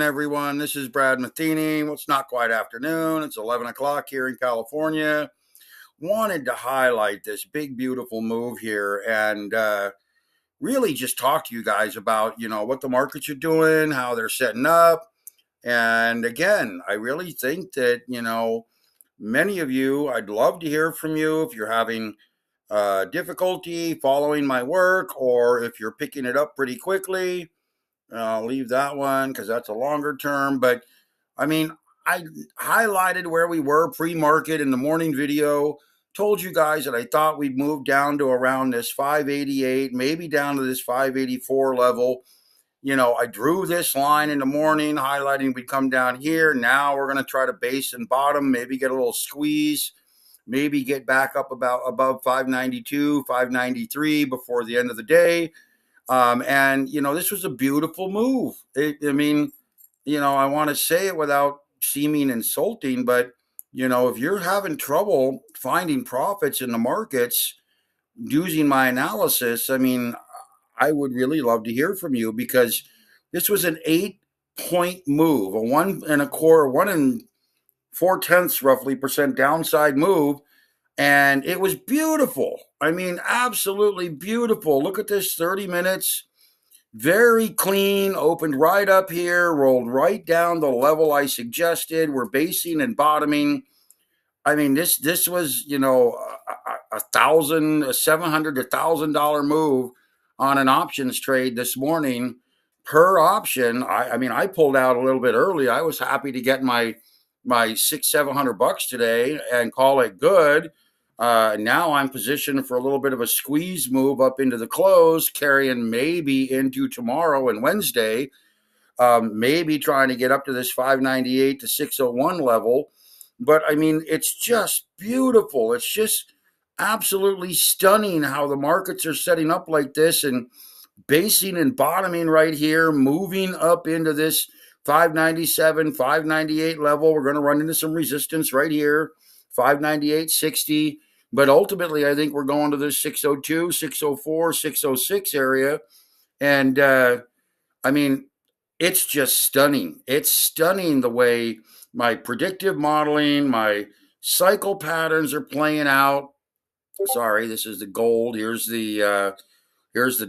Everyone, this is Brad Matheny. Well, it's not quite afternoon. It's 11 o'clock here in California. Wanted to highlight this big, beautiful move here and really just talk to you guys about, what the markets are doing, how they're setting up. And again, I really think that, many of you, I'd love to hear from you if you're having difficulty following my work or if you're picking it up pretty quickly. I'll leave that one because that's a longer term. But I mean, I highlighted where we were pre-market in the morning video, told you guys that I thought we'd move down to around this 588, maybe down to this 584 level. I drew this line in the morning, highlighting we'd come down here. Now we're going to try to base and bottom, maybe get a little squeeze, maybe get back up about above 592, 593 before the end of the day. And this was a beautiful move. I want to say it without seeming insulting, but if you're having trouble finding profits in the markets using my analysis, I would really love to hear from you because this was an 8-point move, a 1.4% roughly downside move. And it was beautiful. Absolutely beautiful. Look at this 30 minutes. Very clean, opened right up here, rolled right down the level I suggested. We're basing and bottoming. This was, a $700 to $1,000 move on an options trade this morning per option. I pulled out a little bit early. I was happy to get my $600-700 today and call it good. Now I'm positioned for a little bit of a squeeze move up into the close, carrying maybe into tomorrow and Wednesday, maybe trying to get up to this 598 to 601 level. But it's just beautiful. It's just absolutely stunning how the markets are setting up like this and basing and bottoming right here, moving up into this 597, 598 level. We're going to run into some resistance right here, 598.60. But ultimately, I think we're going to this 602, 604, 606 area. And it's just stunning. It's stunning the way my predictive modeling, my cycle patterns are playing out. Sorry, this is the gold. Here's the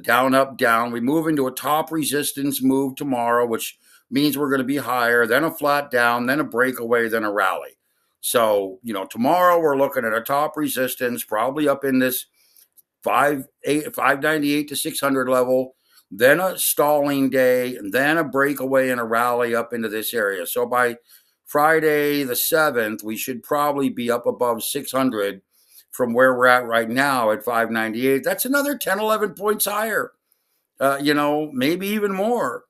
down, up, down. We move into a top resistance move tomorrow, which means we're going to be higher, then a flat down, then a breakaway, then a rally. So, tomorrow we're looking at a top resistance, probably up in this 598 to 600 level, then a stalling day, and then a breakaway and a rally up into this area. So by Friday the 7th, we should probably be up above 600 from where we're at right now at 598. That's another 10, 11 points higher, maybe even more.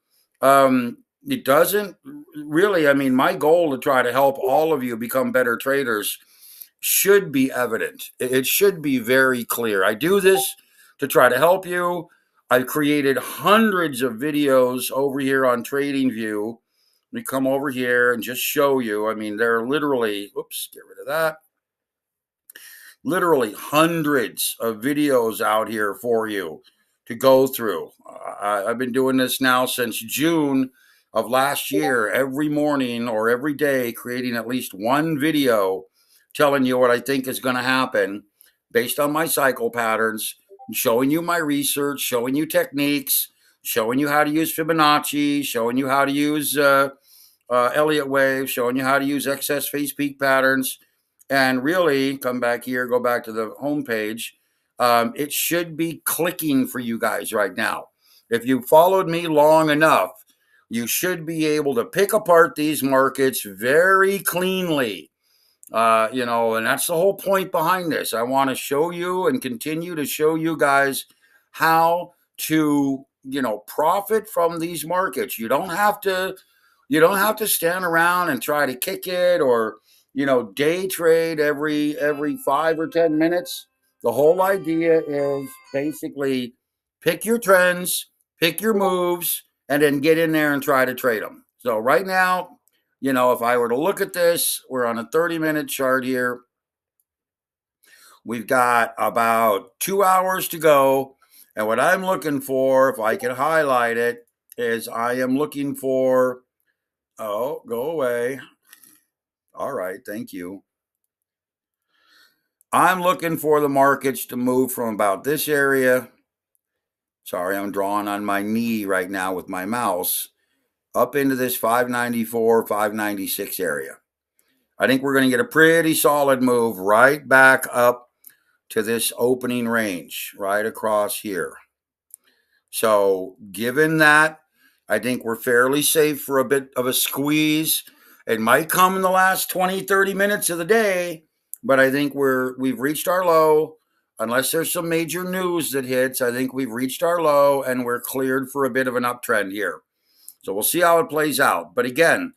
It doesn't really, my goal to try to help all of you become better traders should be evident. It should be very clear. I do this to try to help you. I've created hundreds of videos over here on TradingView. Let me come over here and just show you. There are literally, get rid of that. Literally hundreds of videos out here for you to go through. I've been doing this now since June of last year, every morning or every day, creating at least one video telling you what I think is going to happen based on my cycle patterns, showing you my research, showing you techniques, showing you how to use Fibonacci, showing you how to use Elliott wave, showing you how to use excess phase peak patterns. And really, come back here, go back to the home page. It should be clicking for you guys right now. If you followed me long enough, you should be able to pick apart these markets very cleanly. And that's the whole point behind this. I want to show you and continue to show you guys how to, profit from these markets. You don't have to stand around and try to kick it or, day trade every 5 or 10 minutes. The whole idea is basically pick your trends, pick your moves, and then get in there and try to trade them. So right now, if I were to look at this, we're on a 30-minute chart here. We've got about 2 hours to go. And what I'm looking for, if I can highlight it, is I am looking for Oh, go away. All right, thank you. I'm looking for the markets to move from about this area. Sorry, I'm drawing on my knee right now with my mouse up into this 594, 596 area. I think we're going to get a pretty solid move right back up to this opening range right across here. So, given that, I think we're fairly safe for a bit of a squeeze. It might come in the last 20, 30 minutes of the day, but I think we've reached our low. Unless there's some major news that hits, I think we've reached our low and we're cleared for a bit of an uptrend here. So we'll see how it plays out. But again,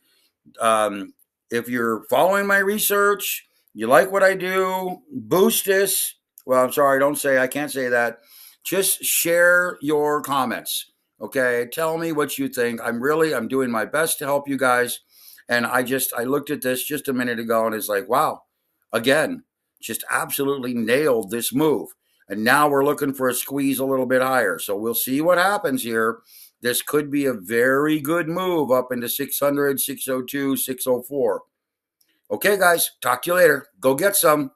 if you're following my research, you like what I do, boost this. Well, I'm sorry, I can't say that. Just share your comments. Okay. Tell me what you think. I'm doing my best to help you guys. And I looked at this just a minute ago and it's like, wow, again, just absolutely nailed this move. And now we're looking for a squeeze a little bit higher. So we'll see what happens here. This could be a very good move up into 600, 602, 604. Okay, guys, talk to you later. Go get some.